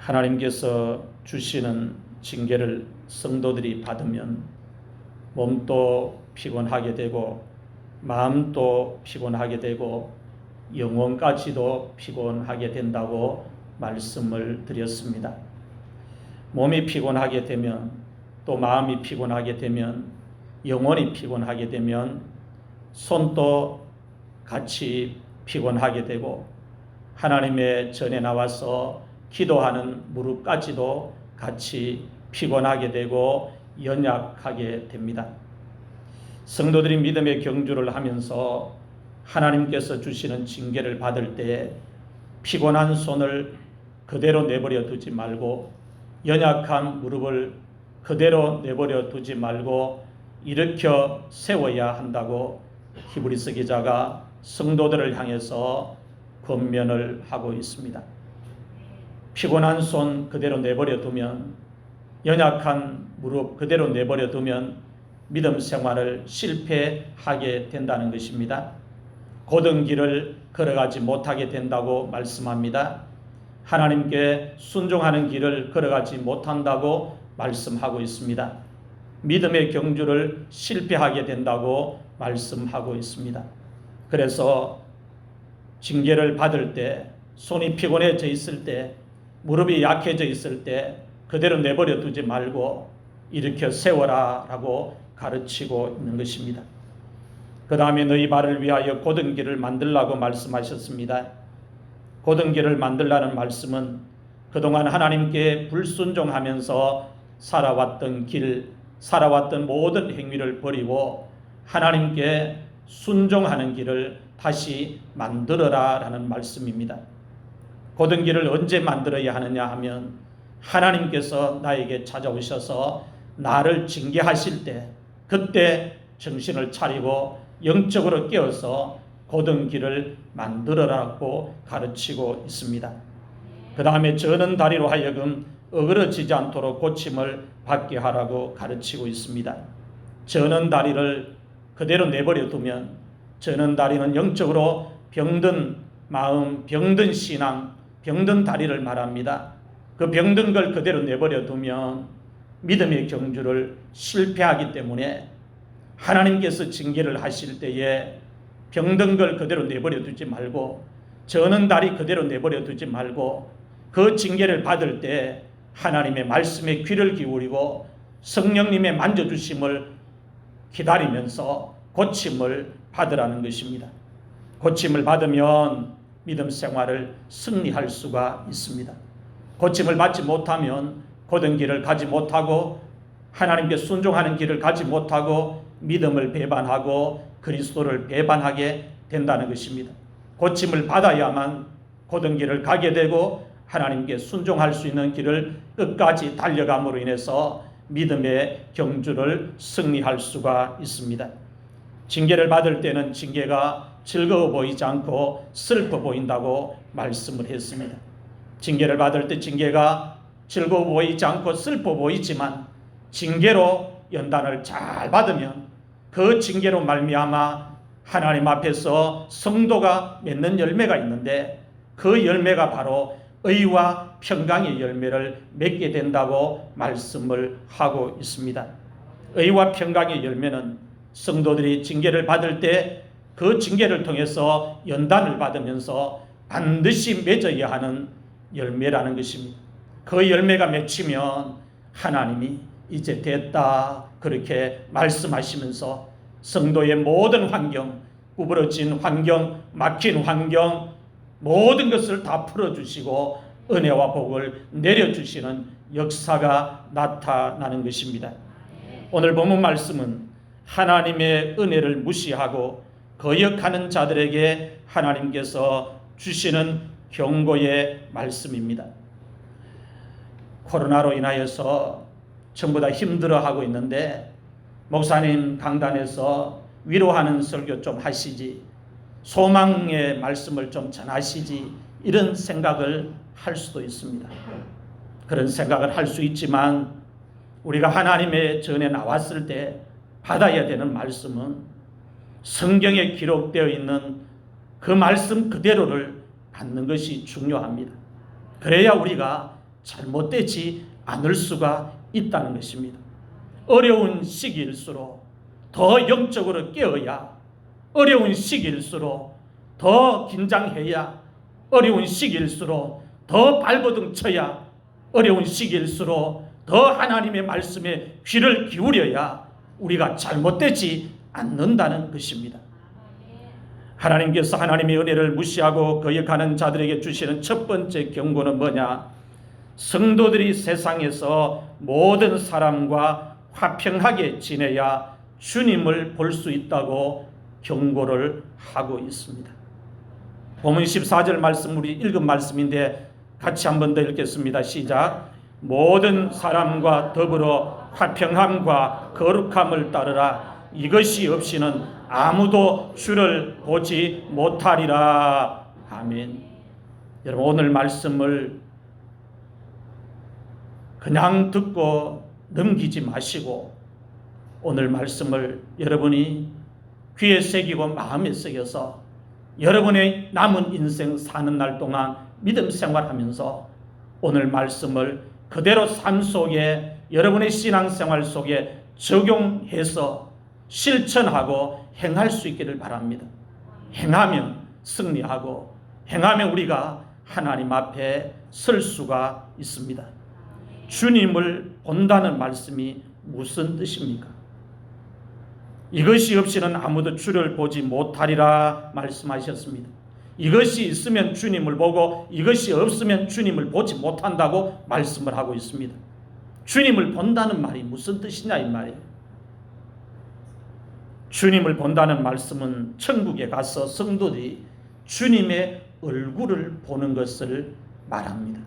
하나님께서 주시는 징계를 성도들이 받으면 몸도 피곤하게 되고 마음도 피곤하게 되고 영혼까지도 피곤하게 된다고 말씀을 드렸습니다. 몸이 피곤하게 되면 또 마음이 피곤하게 되면 영혼이 피곤하게 되면 손도 같이 피곤하게 되고 하나님의 전에 나와서 기도하는 무릎까지도 같이 피곤하게 되고 연약하게 됩니다. 성도들이 믿음의 경주를 하면서 하나님께서 주시는 징계를 받을 때 피곤한 손을 그대로 내버려 두지 말고 연약한 무릎을 그대로 내버려 두지 말고 일으켜 세워야 한다고 히브리서 기자가 성도들을 향해서 권면을 하고 있습니다. 피곤한 손 그대로 내버려 두면, 연약한 무릎 그대로 내버려 두면 믿음 생활을 실패하게 된다는 것입니다. 고든 길을 걸어가지 못하게 된다고 말씀합니다. 하나님께 순종하는 길을 걸어가지 못한다고 말씀하고 있습니다. 믿음의 경주를 실패하게 된다고 말씀하고 있습니다. 그래서 징계를 받을 때, 손이 피곤해져 있을 때, 무릎이 약해져 있을 때 그대로 내버려 두지 말고 일으켜 세워라 라고 가르치고 있는 것입니다. 그 다음에 너희 발을 위하여 곧은 길을 만들라고 말씀하셨습니다. 곧은 길을 만들라는 말씀은 그동안 하나님께 불순종하면서 살아왔던 길, 살아왔던 모든 행위를 버리고 하나님께 순종하는 길을 다시 만들어라 라는 말씀입니다. 곧은 길을 언제 만들어야 하느냐 하면 하나님께서 나에게 찾아오셔서 나를 징계하실 때 그때 정신을 차리고 영적으로 깨어서 곧은 길을 만들어라고 가르치고 있습니다. 그 다음에 저는 다리로 하여금 어그러지지 않도록 고침을 받게 하라고 가르치고 있습니다. 저는 다리를 그대로 내버려 두면, 저는 다리는 영적으로 병든 마음, 병든 신앙, 병든 다리를 말합니다. 그 병든 걸 그대로 내버려 두면 믿음의 경주를 실패하기 때문에 하나님께서 징계를 하실 때에 병든 걸 그대로 내버려 두지 말고, 저는 다리 그대로 내버려 두지 말고 그 징계를 받을 때 하나님의 말씀에 귀를 기울이고 성령님의 만져주심을 기다리면서 고침을 받으라는 것입니다. 고침을 받으면 믿음 생활을 승리할 수가 있습니다. 고침을 받지 못하면 곧은 길을 가지 못하고 하나님께 순종하는 길을 가지 못하고 믿음을 배반하고 그리스도를 배반하게 된다는 것입니다. 고침을 받아야만 곧은 길을 가게 되고 하나님께 순종할 수 있는 길을 끝까지 달려감으로 인해서 믿음의 경주를 승리할 수가 있습니다. 징계를 받을 때는 징계가 즐거워 보이지 않고 슬퍼 보인다고 말씀을 했습니다. 징계를 받을 때 징계가 즐거워 보이지 않고 슬퍼 보이지만 징계로 연단을 잘 받으면 그 징계로 말미암아 하나님 앞에서 성도가 맺는 열매가 있는데 그 열매가 바로 의와 평강의 열매를 맺게 된다고 말씀을 하고 있습니다. 의와 평강의 열매는 성도들이 징계를 받을 때 그 징계를 통해서 연단을 받으면서 반드시 맺어야 하는 열매라는 것입니다. 그 열매가 맺히면 하나님이 이제 됐다 그렇게 말씀하시면서 성도의 모든 환경, 구부러진 환경, 막힌 환경 모든 것을 다 풀어주시고 은혜와 복을 내려주시는 역사가 나타나는 것입니다. 오늘 본문 말씀은 하나님의 은혜를 무시하고 거역하는 자들에게 하나님께서 주시는 경고의 말씀입니다. 코로나로 인하여서 전부 다 힘들어하고 있는데 목사님 강단에서 위로하는 설교 좀 하시지, 소망의 말씀을 좀 전하시지, 이런 생각을 할 수도 있습니다. 그런 생각을 할 수 있지만 우리가 하나님의 전에 나왔을 때 받아야 되는 말씀은 성경에 기록되어 있는 그 말씀 그대로를 받는 것이 중요합니다. 그래야 우리가 잘못되지 않을 수가 있다는 것입니다. 어려운 시기일수록 더 영적으로 깨어야, 어려운 시기일수록 더 긴장해야, 어려운 시기일수록 더 발버둥 쳐야, 어려운 시기일수록 더 하나님의 말씀에 귀를 기울여야 우리가 잘못되지 않는다는 것입니다. 하나님께서 하나님의 은혜를 무시하고 거역하는 자들에게 주시는 첫 번째 경고는 뭐냐? 성도들이 세상에서 모든 사람과 화평하게 지내야 주님을 볼 수 있다고 경고를 하고 있습니다. 본문 14절 말씀, 우리 읽은 말씀인데 같이 한 번 더 읽겠습니다. 시작. 모든 사람과 더불어 화평함과 거룩함을 따르라. 이것이 없이는 아무도 주를 보지 못하리라. 아멘. 여러분, 오늘 말씀을 그냥 듣고 넘기지 마시고 오늘 말씀을 여러분이 귀에 새기고 마음에 새겨서 여러분의 남은 인생 사는 날 동안 믿음 생활하면서 오늘 말씀을 그대로 삶 속에, 여러분의 신앙생활 속에 적용해서 실천하고 행할 수 있기를 바랍니다. 행하면 승리하고 행하면 우리가 하나님 앞에 설 수가 있습니다. 주님을 본다는 말씀이 무슨 뜻입니까? 이것이 없이는 아무도 주를 보지 못하리라 말씀하셨습니다. 이것이 있으면 주님을 보고 이것이 없으면 주님을 보지 못한다고 말씀을 하고 있습니다. 주님을 본다는 말이 무슨 뜻이냐 이 말이에요. 주님을 본다는 말씀은 천국에 가서 성도들이 주님의 얼굴을 보는 것을 말합니다.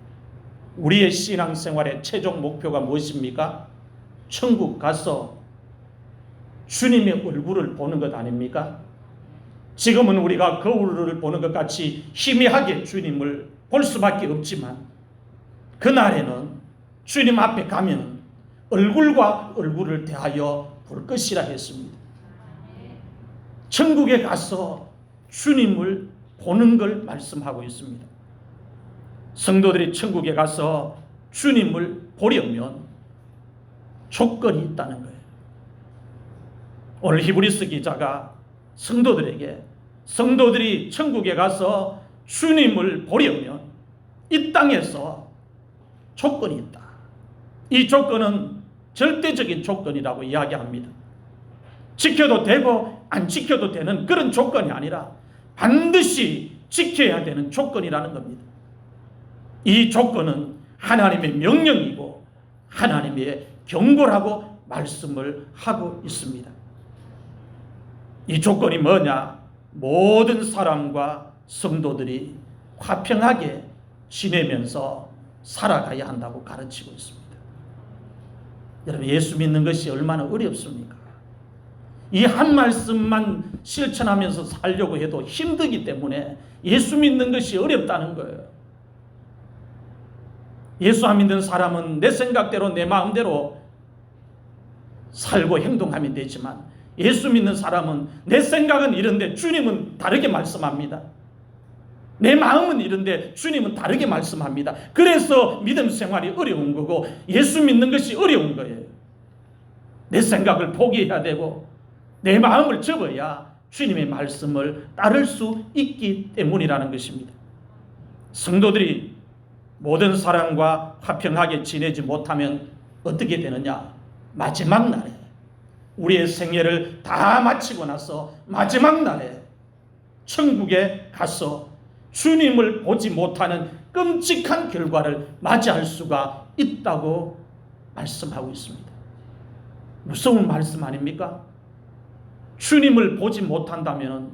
우리의 신앙생활의 최종 목표가 무엇입니까? 천국 가서 주님의 얼굴을 보는 것 아닙니까? 지금은 우리가 거울을 보는 것 같이 희미하게 주님을 볼 수밖에 없지만 그날에는 주님 앞에 가면 얼굴과 얼굴을 대하여 볼 것이라 했습니다. 천국에 가서 주님을 보는 걸 말씀하고 있습니다. 성도들이 천국에 가서 주님을 보려면 조건이 있다는 거예요. 오늘 히브리서 기자가 성도들이 천국에 가서 주님을 보려면 이 땅에서 조건이 있다. 이 조건은 절대적인 조건이라고 이야기합니다. 지켜도 되고 안 지켜도 되는 그런 조건이 아니라 반드시 지켜야 되는 조건이라는 겁니다. 이 조건은 하나님의 명령이고 하나님의 경고라고 말씀을 하고 있습니다. 이 조건이 뭐냐? 모든 사람과 성도들이 화평하게 지내면서 살아가야 한다고 가르치고 있습니다. 여러분, 예수 믿는 것이 얼마나 어렵습니까? 이 한 말씀만 실천하면서 살려고 해도 힘들기 때문에 예수 믿는 것이 어렵다는 거예요. 예수 안 믿는 사람은 내 생각대로 내 마음대로 살고 행동하면 되지만 예수 믿는 사람은 내 생각은 이런데 주님은 다르게 말씀합니다. 내 마음은 이런데 주님은 다르게 말씀합니다. 그래서 믿음 생활이 어려운 거고 예수 믿는 것이 어려운 거예요. 내 생각을 포기해야 되고 내 마음을 접어야 주님의 말씀을 따를 수 있기 때문이라는 것입니다. 성도들이 모든 사람과 화평하게 지내지 못하면 어떻게 되느냐? 마지막 날에 우리의 생애를 다 마치고 나서 마지막 날에 천국에 가서 주님을 보지 못하는 끔찍한 결과를 맞이할 수가 있다고 말씀하고 있습니다. 무서운 말씀 아닙니까? 주님을 보지 못한다면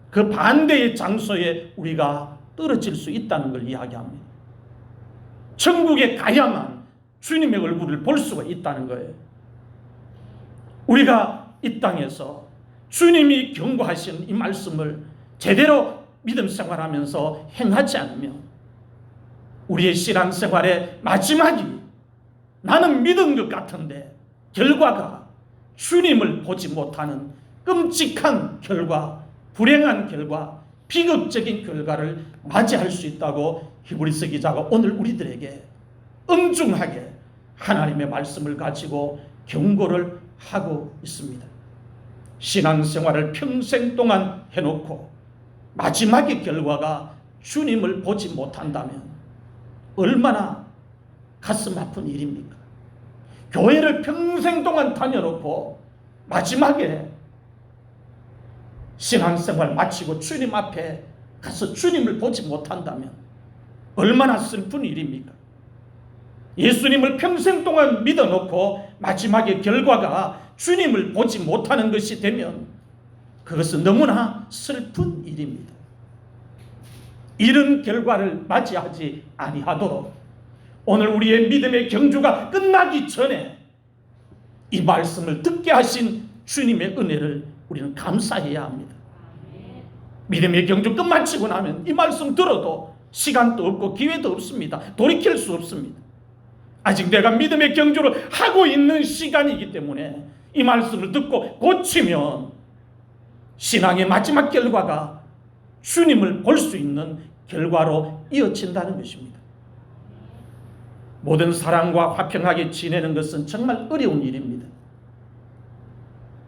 그 반대의 장소에 우리가 떨어질 수 있다는 걸 이야기합니다. 천국에 가야만 주님의 얼굴을 볼 수가 있다는 거예요. 우리가 이 땅에서 주님이 경고하신 이 말씀을 제대로 믿음 생활하면서 행하지 않으면 우리의 신앙생활의 마지막이 나는 믿은 것 같은데 결과가 주님을 보지 못하는 끔찍한 결과, 불행한 결과, 비극적인 결과를 맞이할 수 있다고 히브리서 기자가 오늘 우리들에게 엄중하게 하나님의 말씀을 가지고 경고를 하고 있습니다. 신앙생활을 평생 동안 해놓고 마지막의 결과가 주님을 보지 못한다면 얼마나 가슴 아픈 일입니까? 교회를 평생 동안 다녀놓고 마지막에 신앙생활 마치고 주님 앞에 가서 주님을 보지 못한다면 얼마나 슬픈 일입니까? 예수님을 평생 동안 믿어놓고 마지막에 결과가 주님을 보지 못하는 것이 되면 그것은 너무나 슬픈 일입니다. 이런 결과를 맞이하지 아니하도록 오늘 우리의 믿음의 경주가 끝나기 전에 이 말씀을 듣게 하신 주님의 은혜를 우리는 감사해야 합니다. 믿음의 경주 끝마치고 나면 이 말씀 들어도 시간도 없고 기회도 없습니다. 돌이킬 수 없습니다. 아직 내가 믿음의 경주를 하고 있는 시간이기 때문에 이 말씀을 듣고 고치면 신앙의 마지막 결과가 주님을 볼 수 있는 결과로 이어진다는 것입니다. 모든 사람과 화평하게 지내는 것은 정말 어려운 일입니다.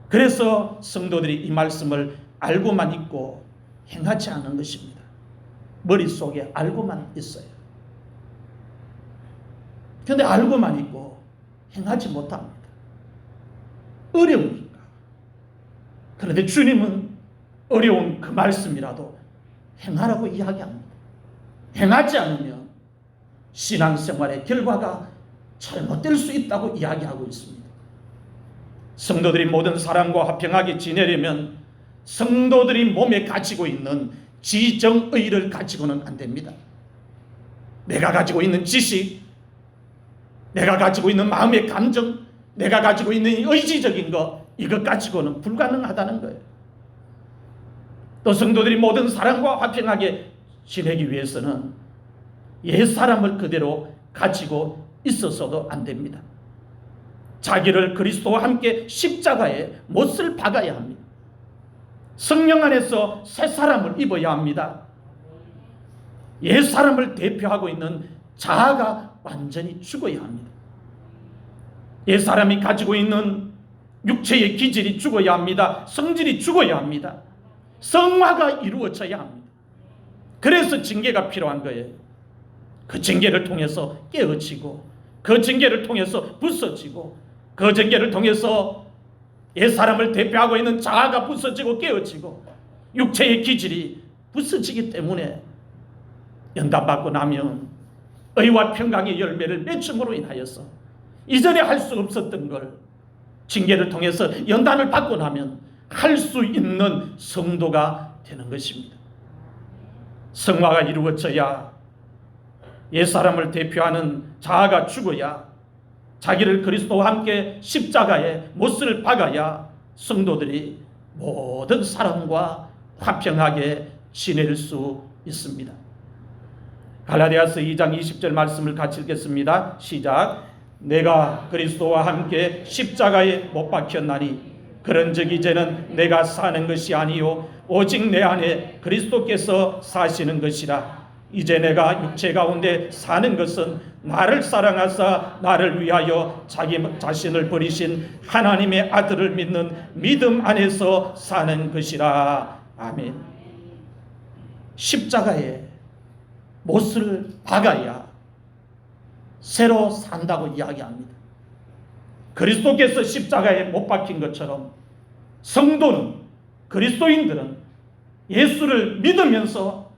그래서 성도들이 이 말씀을 알고만 있고 행하지 않은 것입니다. 머릿속에 알고만 있어요. 그런데 알고만 있고 행하지 못합니다. 어려우니까. 그런데 주님은 어려운 그 말씀이라도 행하라고 이야기합니다. 행하지 않으면 신앙생활의 결과가 잘못될 수 있다고 이야기하고 있습니다. 성도들이 모든 사람과 화평하게 지내려면 성도들이 몸에 가지고 있는 지정의를 가지고는 안 됩니다. 내가 가지고 있는 지식, 내가 가지고 있는 마음의 감정, 내가 가지고 있는 의지적인 것, 이것 가지고는 불가능하다는 거예요. 또 성도들이 모든 사람과 화평하게 지내기 위해서는 옛사람을 그대로 가지고 있어서도 안 됩니다. 자기를 그리스도와 함께 십자가에 못을 박아야 합니다. 성령 안에서 새 사람을 입어야 합니다. 옛사람을 대표하고 있는 자아가 완전히 죽어야 합니다. 옛사람이 가지고 있는 육체의 기질이 죽어야 합니다. 성질이 죽어야 합니다. 성화가 이루어져야 합니다. 그래서 징계가 필요한 거예요. 그 징계를 통해서 깨어지고, 그 징계를 통해서 부서지고, 그 징계를 통해서 옛사람을 대표하고 있는 자아가 부서지고 깨어지고 육체의 기질이 부서지기 때문에 연단받고 나면 의와 평강의 열매를 맺음으로 인하여서 이전에 할 수 없었던 걸 징계를 통해서 연단을 받고 나면 할 수 있는 성도가 되는 것입니다. 성화가 이루어져야 옛사람을 대표하는 자아가 죽어야 자기를 그리스도와 함께 십자가에 못을 박아야 성도들이 모든 사람과 화평하게 지낼 수 있습니다. 갈라디아서 2장 20절 말씀을 같이 읽겠습니다. 시작. 내가 그리스도와 함께 십자가에 못 박혔나니 그런즉 이제는 내가 사는 것이 아니요 오직 내 안에 그리스도께서 사시는 것이라. 이제 내가 육체 가운데 사는 것은 나를 사랑하사 나를 위하여 자기 자신을 버리신 하나님의 아들을 믿는 믿음 안에서 사는 것이라. 아멘. 십자가에 못을 박아야 새로 산다고 이야기합니다. 그리스도께서 십자가에 못 박힌 것처럼 성도는, 그리스도인들은 예수를 믿으면서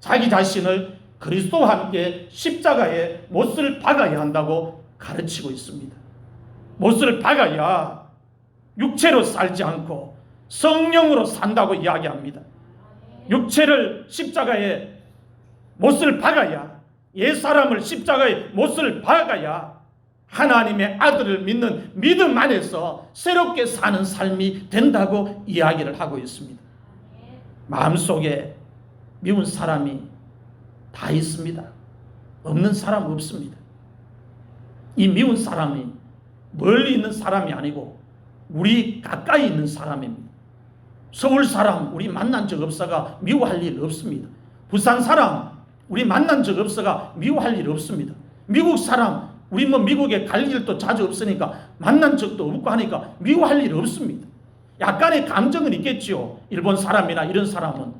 자기 자신을 그리스도와 함께 십자가에 못을 박아야 한다고 가르치고 있습니다. 못을 박아야 육체로 살지 않고 성령으로 산다고 이야기합니다. 육체를 십자가에 못을 박아야, 옛사람을 십자가에 못을 박아야 하나님의 아들을 믿는 믿음 안에서 새롭게 사는 삶이 된다고 이야기를 하고 있습니다. 마음속에 미운 사람이 다 있습니다. 없는 사람 없습니다. 이 미운 사람이 멀리 있는 사람이 아니고 우리 가까이 있는 사람입니다. 서울 사람 우리 만난 적 없어가 미워할 일 없습니다. 부산 사람 우리 만난 적 없어가 미워할 일 없습니다. 미국 사람, 우리 뭐 미국에 갈 일도 자주 없으니까 만난 적도 없고 하니까 미워할 일 없습니다. 약간의 감정은 있겠죠. 일본 사람이나 이런 사람은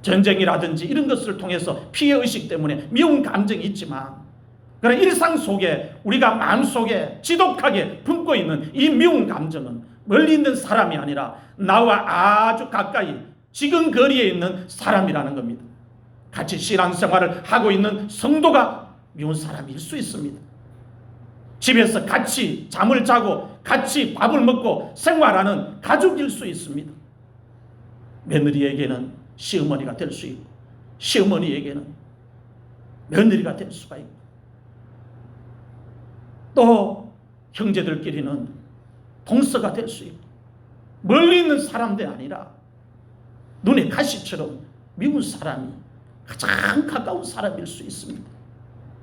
전쟁이라든지 이런 것을 통해서 피해의식 때문에 미운 감정이 있지만, 그러나 일상 속에 우리가 마음속에 지독하게 품고 있는 이 미운 감정은 멀리 있는 사람이 아니라 나와 아주 가까이 지금 거리에 있는 사람이라는 겁니다. 같이 신앙생활을 하고 있는 성도가 미운 사람일 수 있습니다. 집에서 같이 잠을 자고 같이 밥을 먹고 생활하는 가족일 수 있습니다. 며느리에게는 시어머니가 될 수 있고, 시어머니에게는 며느리가 될 수가 있고, 또 형제들끼리는 동서가 될 수 있고, 멀리 있는 사람들이 아니라 눈에 가시처럼 미운 사람이 가장 가까운 사람일 수 있습니다.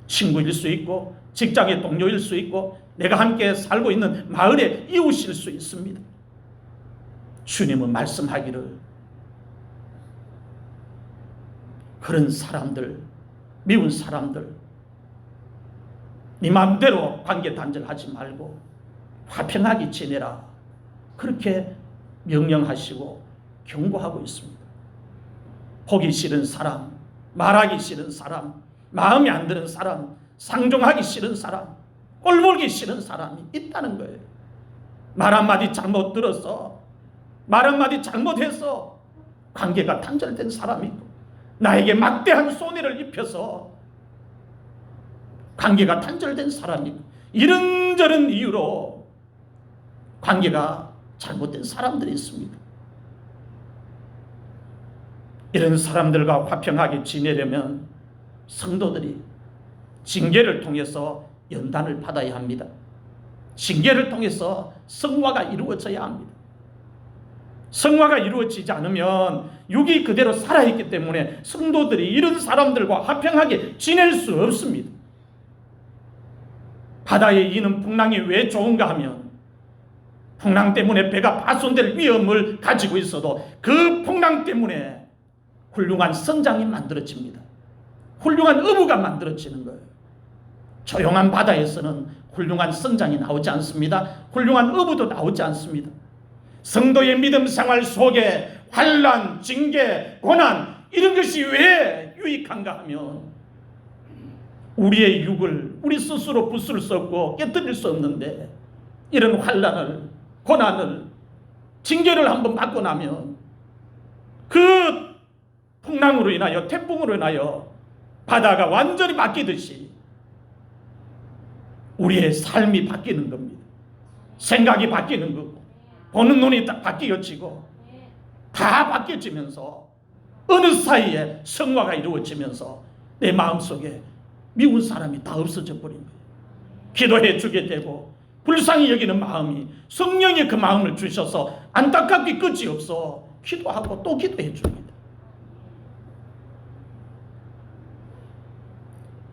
친구일 수 있고, 직장의 동료일 수 있고, 내가 함께 살고 있는 마을의 이웃일 수 있습니다. 주님은 말씀하기를 그런 사람들, 미운 사람들, 네 마음대로 관계 단절하지 말고 화평하게 지내라, 그렇게 명령하시고 경고하고 있습니다. 보기 싫은 사람, 말하기 싫은 사람, 마음에 안 드는 사람, 상종하기 싫은 사람, 꼴보기 싫은 사람이 있다는 거예요. 말 한마디 잘못 들어서, 말 한마디 잘못해서 관계가 단절된 사람이 있고, 나에게 막대한 손해를 입혀서 관계가 단절된 사람이 있고, 이런저런 이유로 관계가 잘못된 사람들이 있습니다. 이런 사람들과 화평하게 지내려면 성도들이 징계를 통해서 연단을 받아야 합니다. 징계를 통해서 성화가 이루어져야 합니다. 성화가 이루어지지 않으면 육이 그대로 살아있기 때문에 성도들이 이런 사람들과 화평하게 지낼 수 없습니다. 바다에 이는 풍랑이 왜 좋은가 하면, 풍랑 때문에 배가 파손될 위험을 가지고 있어도 그 풍랑 때문에 훌륭한 성장이 만들어집니다. 훌륭한 어부가 만들어지는 거예요. 조용한 바다에서는 훌륭한 성장이 나오지 않습니다. 훌륭한 어부도 나오지 않습니다. 성도의 믿음 생활 속에 환난, 징계, 고난, 이런 것이 왜 유익한가 하면, 우리의 육을 우리 스스로 부술 수 없고 깨뜨릴 수 없는데, 이런 환난을, 고난을, 징계를 한번 받고 나면 그 풍랑으로 인하여, 태풍으로 인하여 바다가 완전히 바뀌듯이 우리의 삶이 바뀌는 겁니다. 생각이 바뀌는 거고, 보는 눈이 딱 바뀌어지고, 다 바뀌어지면서 어느 사이에 성화가 이루어지면서 내 마음속에 미운 사람이 다 없어져 버린 거예요. 기도해 주게 되고, 불쌍히 여기는 마음이, 성령이 그 마음을 주셔서 안타깝게 끝이 없어 기도하고 또 기도해 줍니다.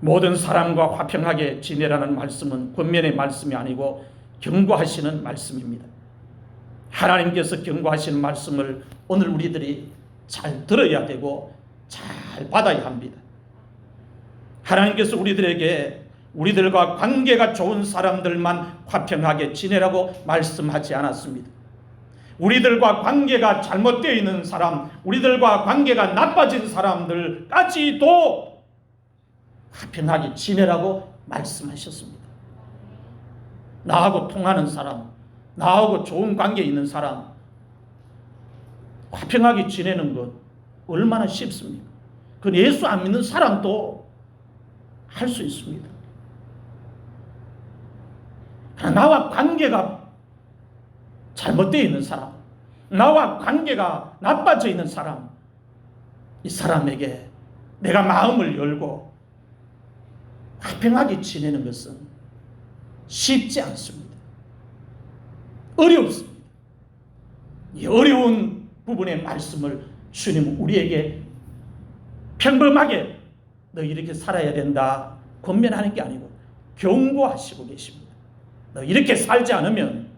모든 사람과 화평하게 지내라는 말씀은 권면의 말씀이 아니고 경고하시는 말씀입니다. 하나님께서 경고하시는 말씀을 오늘 우리들이 잘 들어야 되고 잘 받아야 합니다. 하나님께서 우리들에게 우리들과 관계가 좋은 사람들만 화평하게 지내라고 말씀하지 않았습니다. 우리들과 관계가 잘못되어 있는 사람, 우리들과 관계가 나빠진 사람들까지도 화평하게 지내라고 말씀하셨습니다. 나하고 통하는 사람, 나하고 좋은 관계에 있는 사람, 화평하게 지내는 것 얼마나 쉽습니까? 그건 예수 안 믿는 사람도 할 수 있습니다. 나와 관계가 잘못되어 있는 사람, 나와 관계가 나빠져 있는 사람, 이 사람에게 내가 마음을 열고 화평하게 지내는 것은 쉽지 않습니다. 어렵습니다. 이 어려운 부분의 말씀을 주님은 우리에게 평범하게 너 이렇게 살아야 된다 권면하는 게 아니고 경고하시고 계십니다. 너 이렇게 살지 않으면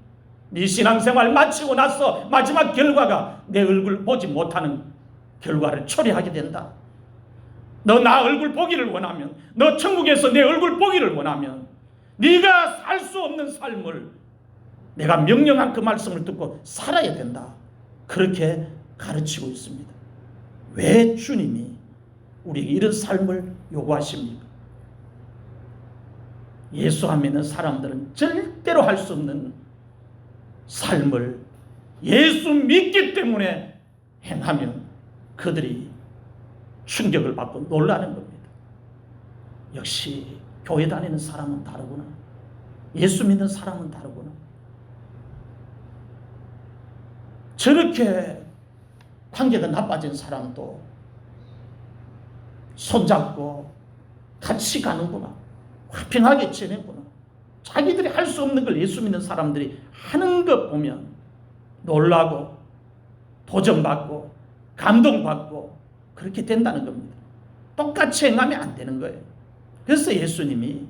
네 신앙생활 마치고 나서 마지막 결과가 내 얼굴 보지 못하는 결과를 초래하게 된다. 너 나 얼굴 보기를 원하면, 너 천국에서 내 얼굴 보기를 원하면 네가 살 수 없는 삶을 내가 명령한 그 말씀을 듣고 살아야 된다. 그렇게 가르치고 있습니다. 왜 주님이 우리에게 이런 삶을 요구하십니까? 예수 안 믿는 사람들은 절대로 할 수 없는 삶을 예수 믿기 때문에 행하면 그들이 충격을 받고 놀라는 겁니다. 역시 교회 다니는 사람은 다르구나. 예수 믿는 사람은 다르구나. 저렇게 관계가 나빠진 사람도 손잡고 같이 가는구나. 화평하게 지내구나. 자기들이 할 수 없는 걸 예수 믿는 사람들이 하는 것 보면 놀라고 도전받고 감동받고 그렇게 된다는 겁니다. 똑같이 행하면 안 되는 거예요. 그래서 예수님이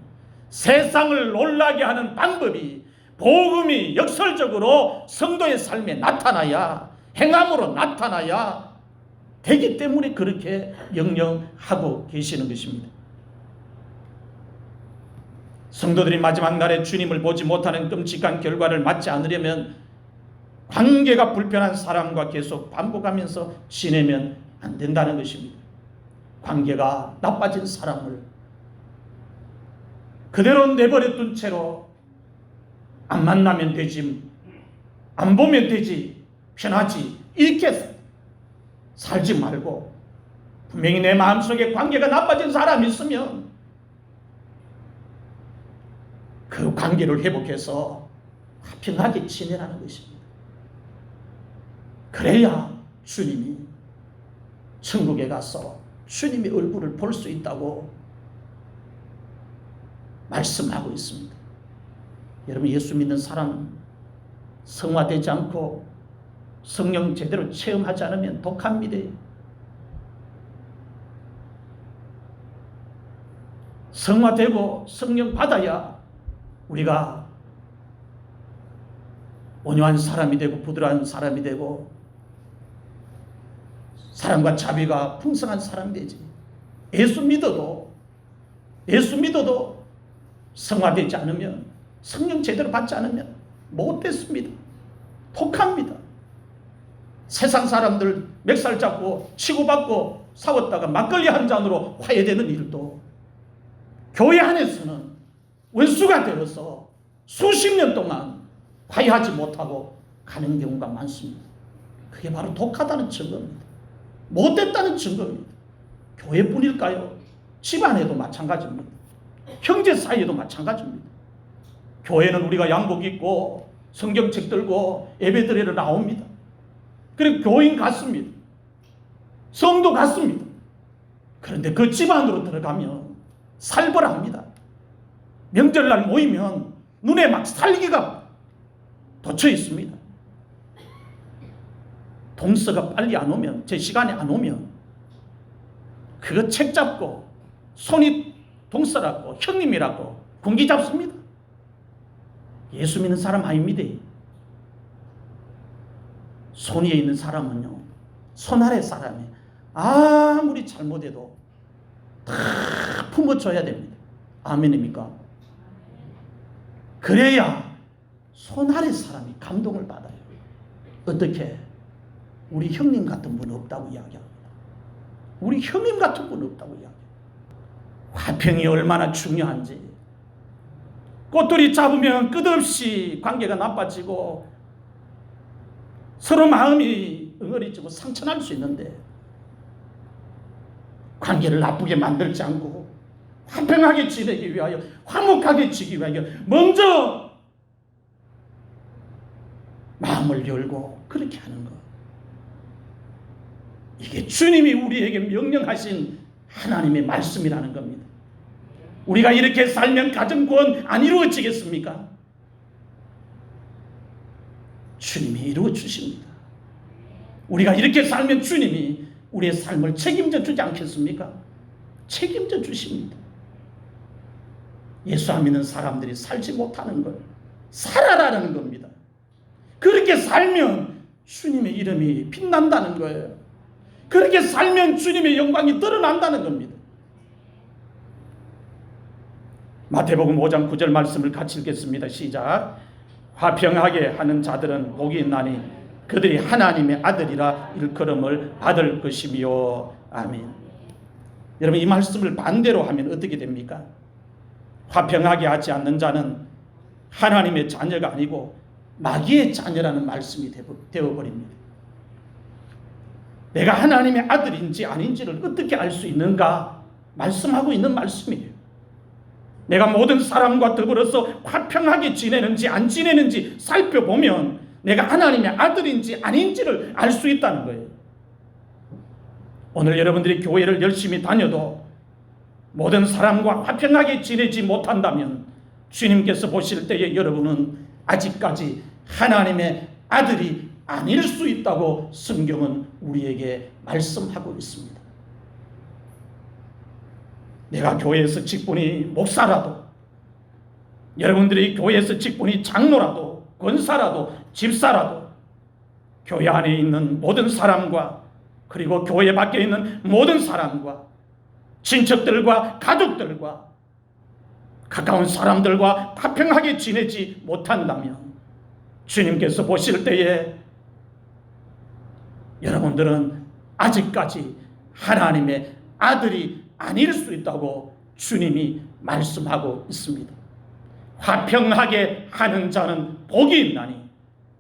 세상을 놀라게 하는 방법이 복음이 역설적으로 성도의 삶에 나타나야, 행함으로 나타나야 되기 때문에 그렇게 명령하고 계시는 것입니다. 성도들이 마지막 날에 주님을 보지 못하는 끔찍한 결과를 맞지 않으려면 관계가 불편한 사람과 계속 반복하면서 지내면 안 된다는 것입니다. 관계가 나빠진 사람을 그대로 내버려둔 채로 안 만나면 되지, 안 보면 되지, 편하지, 이렇게 살지 말고 분명히 내 마음속에 관계가 나빠진 사람이 있으면 그 관계를 회복해서 화평하게 지내라는 것입니다. 그래야 주님이 천국에 가서 주님의 얼굴을 볼 수 있다고 말씀하고 있습니다. 여러분, 예수 믿는 사람 성화되지 않고 성령 제대로 체험하지 않으면 독합니다. 성화되고 성령 받아야 우리가 온유한 사람이 되고 부드러운 사람이 되고 사랑과 자비가 풍성한 사람이 되지. 예수 믿어도 성화되지 않으면, 성령 제대로 받지 않으면 못됐습니다. 독합니다. 세상 사람들 멱살 잡고 치고받고 싸웠다가 막걸리 한 잔으로 화해되는 일도 교회 안에서는 원수가 되어서 수십 년 동안 화해하지 못하고 가는 경우가 많습니다. 그게 바로 독하다는 증거입니다. 못됐다는 증거입니다. 교회뿐일까요? 집안에도 마찬가지입니다. 형제 사이에도 마찬가지입니다. 교회는 우리가 양복 입고 성경책 들고 예배드리러 나옵니다. 그리고 교인 같습니다. 성도 같습니다. 그런데 그 집안으로 들어가면 살벌합니다. 명절날 모이면 눈에 막 살기가 돋쳐 있습니다. 동서가 빨리 안 오면, 제 시간에 안 오면 그거 책 잡고 손이 동서라고 형님이라고 군기 잡습니다. 예수 믿는 사람 아닙니다. 손 위에 있는 사람은요, 손 아래 사람이 아무리 잘못해도 다 품어줘야 됩니다. 아멘입니까? 그래야 손 아래 사람이 감동을 받아요. 어떻게? 우리 형님 같은 분 없다고 이야기합니다. 우리 형님 같은 분 없다고 이야기합니다. 화평이 얼마나 중요한지. 꽃돌이 잡으면 끝없이 관계가 나빠지고 서로 마음이 응어리지고 상처날 수 있는데 관계를 나쁘게 만들지 않고 화평하게 지내기 위하여, 화목하게 지기 위하여 먼저 마음을 열고 그렇게 하는 것. 이게 주님이 우리에게 명령하신 하나님의 말씀이라는 겁니다. 우리가 이렇게 살면 가정구원 안 이루어지겠습니까? 주님이 이루어 주십니다. 우리가 이렇게 살면 주님이 우리의 삶을 책임져 주지 않겠습니까? 책임져 주십니다. 예수 안 믿는 사람들이 살지 못하는 걸 살아라는 겁니다. 그렇게 살면 주님의 이름이 빛난다는 거예요. 그렇게 살면 주님의 영광이 드러난다는 겁니다. 마태복음 5장 9절 말씀을 같이 읽겠습니다. 시작. 화평하게 하는 자들은 복이 있나니 그들이 하나님의 아들이라 일컬음을 받을 것이며. 아멘. 여러분, 이 말씀을 반대로 하면 어떻게 됩니까? 화평하게 하지 않는 자는 하나님의 자녀가 아니고 마귀의 자녀라는 말씀이 되어버립니다. 내가 하나님의 아들인지 아닌지를 어떻게 알 수 있는가 말씀하고 있는 말씀이에요. 내가 모든 사람과 더불어서 화평하게 지내는지 안 지내는지 살펴보면 내가 하나님의 아들인지 아닌지를 알 수 있다는 거예요. 오늘 여러분들이 교회를 열심히 다녀도 모든 사람과 화평하게 지내지 못한다면 주님께서 보실 때에 여러분은 아직까지 하나님의 아들이 아닐 수 있다고 성경은 우리에게 말씀하고 있습니다. 내가 교회에서 직분이 목사라도, 여러분들이 교회에서 직분이 장로라도, 권사라도, 집사라도, 교회 안에 있는 모든 사람과 그리고 교회 밖에 있는 모든 사람과 친척들과 가족들과 가까운 사람들과 화평하게 지내지 못한다면 주님께서 보실 때에 여러분들은 아직까지 하나님의 아들이 아닐 수 있다고 주님이 말씀하고 있습니다. 화평하게 하는 자는 복이 있나니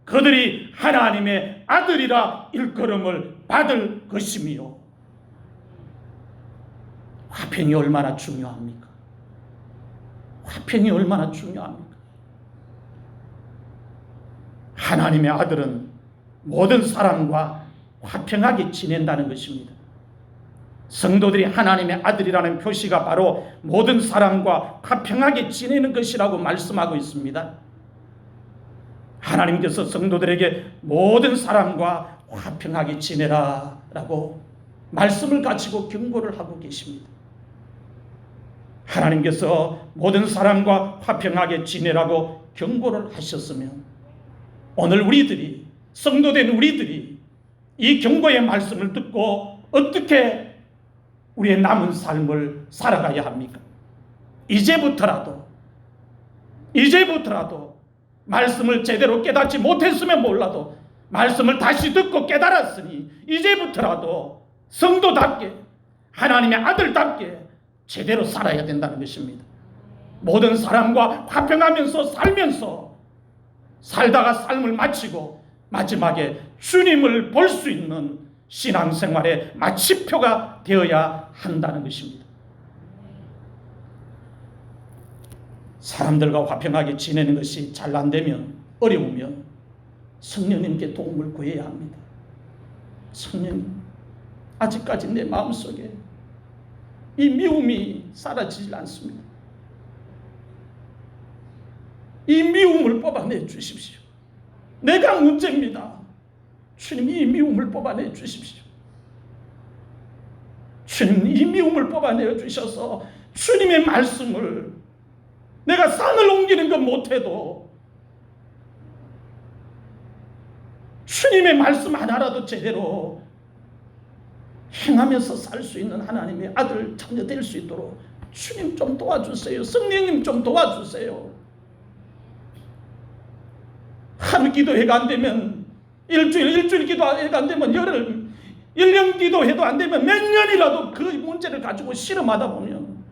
그들이 하나님의 아들이라 일컬음을 받을 것이며. 화평이 얼마나 중요합니까? 화평이 얼마나 중요합니까? 하나님의 아들은 모든 사람과 화평하게 지낸다는 것입니다. 성도들이 하나님의 아들이라는 표시가 바로 모든 사람과 화평하게 지내는 것이라고 말씀하고 있습니다. 하나님께서 성도들에게 모든 사람과 화평하게 지내라 라고 말씀을 가지고 경고를 하고 계십니다. 하나님께서 모든 사람과 화평하게 지내라고 경고를 하셨으면 오늘 우리들이, 성도된 우리들이 이 경고의 말씀을 듣고 어떻게 우리의 남은 삶을 살아가야 합니까? 이제부터라도 말씀을 제대로 깨닫지 못했으면 몰라도 말씀을 다시 듣고 깨달았으니 이제부터라도 성도답게, 하나님의 아들답게 제대로 살아야 된다는 것입니다. 모든 사람과 화평하면서 살다가 삶을 마치고 마지막에 주님을 볼 수 있는 신앙생활의 마침표가 되어야 한다는 것입니다. 사람들과 화평하게 지내는 것이 잘 안 되면, 어려우면 성령님께 도움을 구해야 합니다. 성령님, 아직까지 내 마음속에 이 미움이 사라지질 않습니다. 이 미움을 뽑아내 주십시오. 내가 문제입니다. 주님, 이 미움을 뽑아내 주십시오. 주님, 이 미움을 뽑아내 주셔서 주님의 말씀을, 내가 산을 옮기는 건 못해도 주님의 말씀 하나라도 제대로 행하면서 살 수 있는 하나님의 아들 자녀 될 수 있도록 주님 좀 도와주세요. 성령님 좀 도와주세요. 하루 기도회가 안 되면 일주일 기도회가 안 되면 열흘, 1년 기도해도 안 되면 몇 년이라도 그 문제를 가지고 실험하다 보면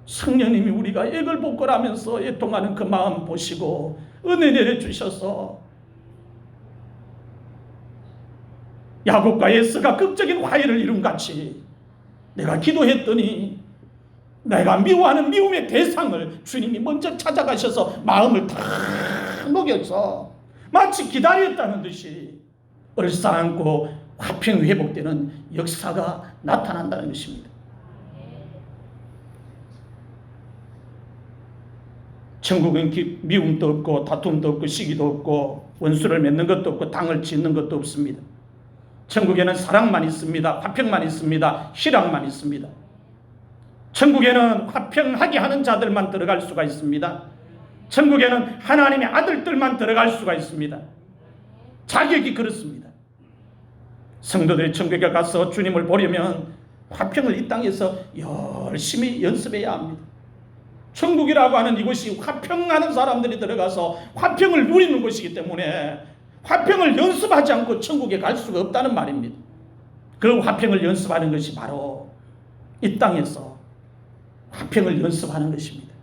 성령님이 우리가 액을 복걸하면서 애통하는 그 마음 보시고 은혜 내려주셔서 야곱과 에서가 극적인 화해를 이룬 같이 내가 기도했더니 내가 미워하는 미움의 대상을 주님이 먼저 찾아가셔서 마음을 다 녹여서 마치 기다렸다는 듯이 얼싸안고 화평이 회복되는 역사가 나타난다는 것입니다. 천국은 미움도 없고 다툼도 없고 시기도 없고 원수를 맺는 것도 없고 당을 짓는 것도 없습니다. 천국에는 사랑만 있습니다. 화평만 있습니다. 희락만 있습니다. 천국에는 화평하게 하는 자들만 들어갈 수가 있습니다. 천국에는 하나님의 아들들만 들어갈 수가 있습니다. 자격이 그렇습니다. 성도들이 천국에 가서 주님을 보려면 화평을 이 땅에서 열심히 연습해야 합니다. 천국이라고 하는 이곳이 화평하는 사람들이 들어가서 화평을 누리는 곳이기 때문에 화평을 연습하지 않고 천국에 갈 수가 없다는 말입니다. 그 화평을 연습하는 것이 바로 이 땅에서 화평을 연습하는 것입니다.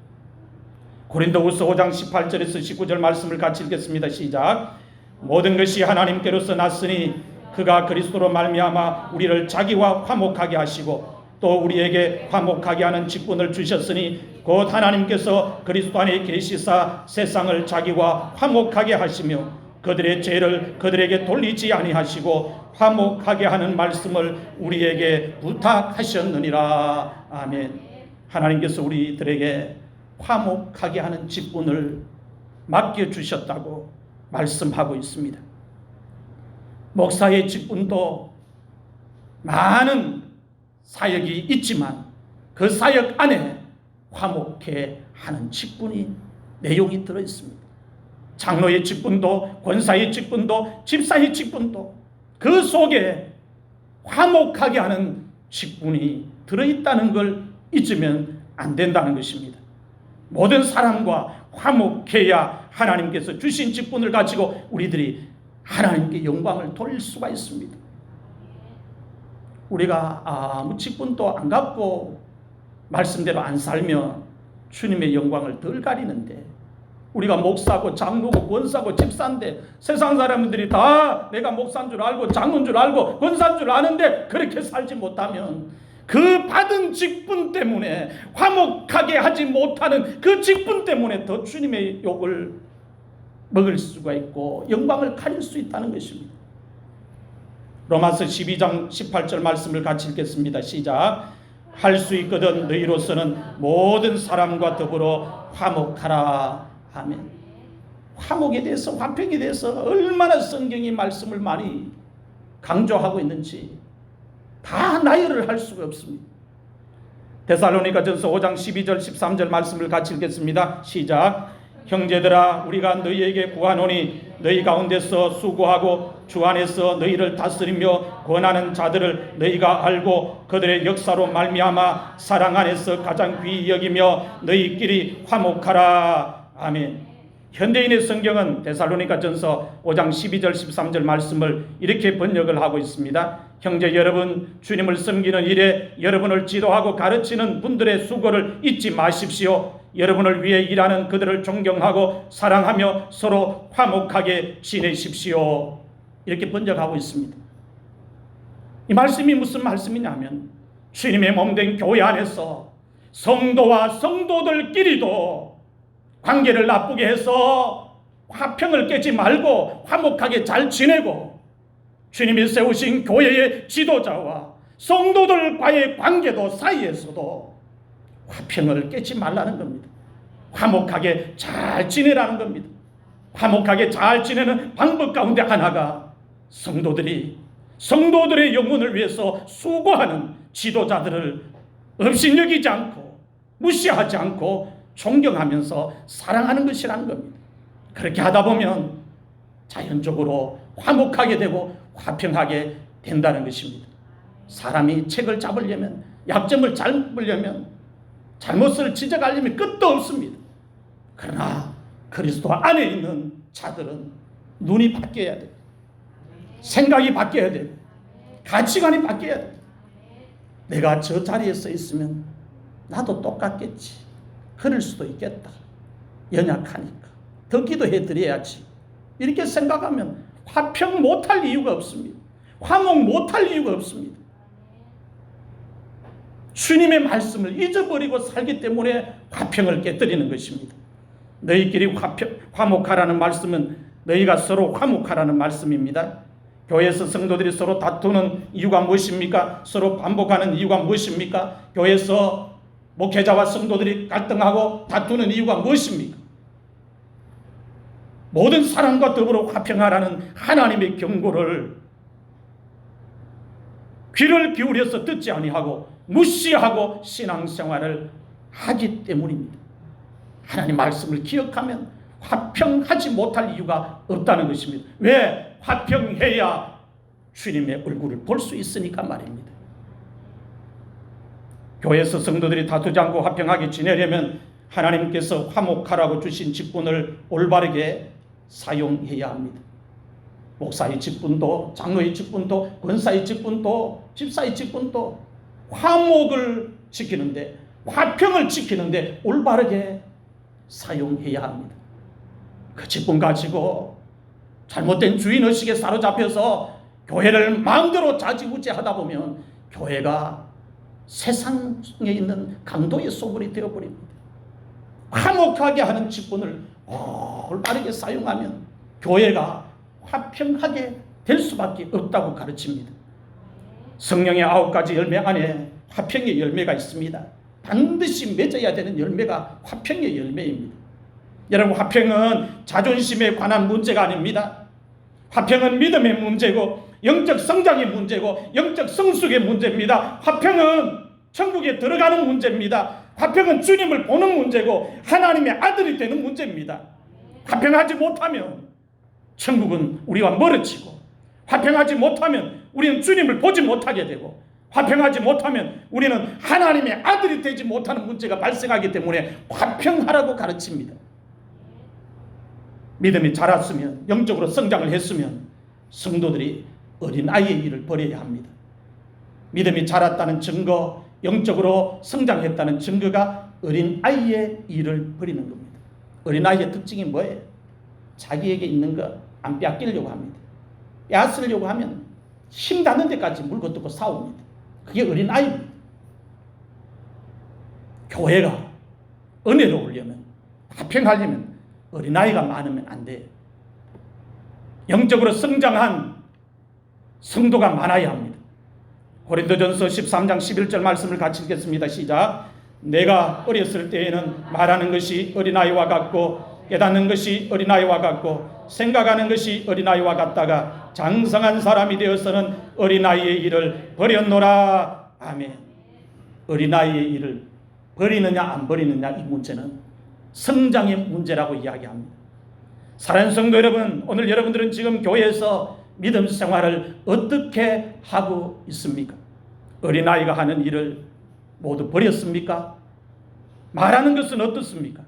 고린도후서 5장 18절에서 19절 말씀을 같이 읽겠습니다. 시작. 모든 것이 하나님께로서 났으니 그가 그리스도로 말미암아 우리를 자기와 화목하게 하시고 또 우리에게 화목하게 하는 직분을 주셨으니 곧 하나님께서 그리스도 안에 계시사 세상을 자기와 화목하게 하시며 그들의 죄를 그들에게 돌리지 아니하시고 화목하게 하는 말씀을 우리에게 부탁하셨느니라. 아멘. 하나님께서 우리들에게 화목하게 하는 직분을 맡겨주셨다고 말씀하고 있습니다. 목사의 직분도 많은 사역이 있지만 그 사역 안에 화목해 하는 직분이 내용이 들어있습니다. 장로의 직분도 권사의 직분도 집사의 직분도 그 속에 화목하게 하는 직분이 들어있다는 걸 잊으면 안 된다는 것입니다. 모든 사람과 화목해야 하나님께서 주신 직분을 가지고 우리들이 하나님께 영광을 돌릴 수가 있습니다. 우리가 아무 직분도 안 갖고 말씀대로 안 살면 주님의 영광을 덜 가리는데, 우리가 목사고 장로고 권사고 집사인데 세상 사람들이 다 내가 목사인 줄 알고 장로인 줄 알고 권사인 줄 아는데 그렇게 살지 못하면 그 받은 직분 때문에 화목하게 하지 못하는 그 직분 때문에 더 주님의 욕을 먹을 수가 있고 영광을 가릴 수 있다는 것입니다. 로마서 12장 18절 말씀을 같이 읽겠습니다. 시작. 할 수 있거든 너희로서는 모든 사람과 더불어 화목하라. 아멘. 화목에 대해서, 화평에 대해서 얼마나 성경이 말씀을 많이 강조하고 있는지 다 나열을 할 수가 없습니다. 데살로니가전서 5장 12절 13절 말씀을 같이 읽겠습니다. 시작. 형제들아 우리가 너희에게 구하노니 너희 가운데서 수고하고 주 안에서 너희를 다스리며 권하는 자들을 너희가 알고 그들의 역사로 말미암아 사랑 안에서 가장 귀히 여기며 너희끼리 화목하라. 아멘. 현대인의 성경은 데살로니가전서 5장 12절 13절 말씀을 이렇게 번역을 하고 있습니다. 형제 여러분, 주님을 섬기는 일에 여러분을 지도하고 가르치는 분들의 수고를 잊지 마십시오. 여러분을 위해 일하는 그들을 존경하고 사랑하며 서로 화목하게 지내십시오. 이렇게 번역하고 있습니다. 이 말씀이 무슨 말씀이냐면 주님의 몸된 교회 안에서 성도와 성도들끼리도 관계를 나쁘게 해서 화평을 깨지 말고 화목하게 잘 지내고 주님이 세우신 교회의 지도자와 성도들과의 관계도 사이에서도 화평을 깨지 말라는 겁니다. 화목하게 잘 지내라는 겁니다. 화목하게 잘 지내는 방법 가운데 하나가 성도들의 영혼을 위해서 수고하는 지도자들을 업신여기지 않고 무시하지 않고 존경하면서 사랑하는 것이라는 겁니다. 그렇게 하다 보면 자연적으로 화목하게 되고 화평하게 된다는 것입니다. 사람이 책을 잡으려면, 약점을 잡으려면, 잘못을 지적하려면 끝도 없습니다. 그러나 그리스도 안에 있는 자들은 눈이 바뀌어야 돼요. 생각이 바뀌어야 돼요. 가치관이 바뀌어야 돼요. 내가 저 자리에 서 있으면 나도 똑같겠지. 그럴 수도 있겠다. 연약하니까 더 기도해 드려야지. 이렇게 생각하면 화평 못할 이유가 없습니다. 화목 못할 이유가 없습니다. 주님의 말씀을 잊어버리고 살기 때문에 화평을 깨뜨리는 것입니다. 너희끼리 화목하라는 말씀은 너희가 서로 화목하라는 말씀입니다. 교회에서 성도들이 서로 다투는 이유가 무엇입니까? 서로 반복하는 이유가 무엇입니까? 교회에서 목회자와 성도들이 갈등하고 다투는 이유가 무엇입니까? 모든 사람과 더불어 화평하라는 하나님의 경고를 귀를 기울여서 듣지 아니하고 무시하고 신앙생활을 하기 때문입니다. 하나님 말씀을 기억하면 화평하지 못할 이유가 없다는 것입니다. 왜? 화평해야 주님의 얼굴을 볼 수 있으니까 말입니다. 교회에서 성도들이 다투지 않고 화평하게 지내려면 하나님께서 화목하라고 주신 직분을 올바르게 사용해야 합니다. 목사의 직분도, 장로의 직분도, 권사의 직분도, 집사의 직분도 화목을 지키는데, 화평을 지키는데 올바르게 사용해야 합니다. 그 직분 가지고 잘못된 주인의식에 사로잡혀서 교회를 마음대로 좌지우지하다 보면 교회가 세상에 있는 강도의 소굴이 되어버립니다. 화목하게 하는 직분을 올바르게 사용하면 교회가 화평하게 될 수밖에 없다고 가르칩니다. 성령의 9가지 열매 안에 화평의 열매가 있습니다. 반드시 맺어야 되는 열매가 화평의 열매입니다. 여러분, 화평은 자존심에 관한 문제가 아닙니다. 화평은 믿음의 문제고 영적 성장의 문제고 영적 성숙의 문제입니다. 화평은 천국에 들어가는 문제입니다. 화평은 주님을 보는 문제고 하나님의 아들이 되는 문제입니다. 화평하지 못하면 천국은 우리와 멀어지고, 화평하지 못하면 우리는 주님을 보지 못하게 되고, 화평하지 못하면 우리는 하나님의 아들이 되지 못하는 문제가 발생하기 때문에 화평하라고 가르칩니다. 믿음이 자랐으면, 영적으로 성장을 했으면 성도들이 어린아이의 일을 버려야 합니다. 믿음이 자랐다는 증거, 영적으로 성장했다는 증거가 어린아이의 일을 버리는 겁니다. 어린아이의 특징이 뭐예요? 자기에게 있는 거 안 빼앗기려고 합니다. 빼앗으려고 하면 힘 닿는 데까지 물고 뜯고 싸웁니다. 그게 어린아이입니다. 교회가 은혜로 오려면, 화평하려면 어린아이가 많으면 안 돼요. 영적으로 성장한 성도가 많아야 합니다. 고린도전서 13장 11절 말씀을 같이 읽겠습니다. 시작. 내가 어렸을 때에는 말하는 것이 어린아이와 같고 깨닫는 것이 어린아이와 같고 생각하는 것이 어린아이와 같다가 장성한 사람이 되어서는 어린아이의 일을 버렸노라. 아멘. 어린아이의 일을 버리느냐 안 버리느냐, 이 문제는 성장의 문제라고 이야기합니다. 사랑하는 성도 여러분, 오늘 여러분들은 지금 교회에서 믿음 생활을 어떻게 하고 있습니까? 어린아이가 하는 일을 모두 버렸습니까? 말하는 것은 어떻습니까?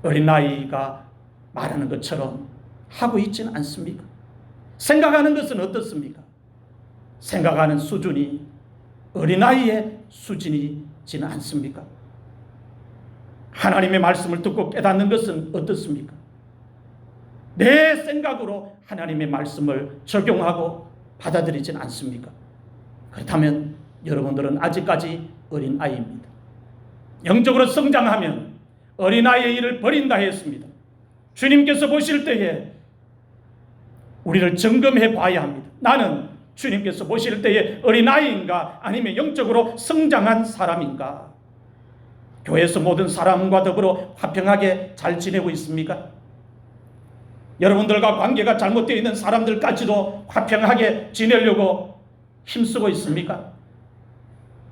어린아이가 말하는 것처럼 하고 있지는 않습니까? 생각하는 것은 어떻습니까? 생각하는 수준이 어린아이의 수준이지는 않습니까? 하나님의 말씀을 듣고 깨닫는 것은 어떻습니까? 내 생각으로 하나님의 말씀을 적용하고 받아들이지는 않습니까? 그렇다면 여러분들은 아직까지 어린아이입니다. 영적으로 성장하면 어린아이의 일을 버린다 했습니다. 주님께서 보실 때에 우리를 점검해 봐야 합니다. 나는 주님께서 보실 때에 어린아이인가 아니면 영적으로 성장한 사람인가? 교회에서 모든 사람과 더불어 화평하게 잘 지내고 있습니까? 여러분들과 관계가 잘못되어 있는 사람들까지도 화평하게 지내려고 힘쓰고 있습니까?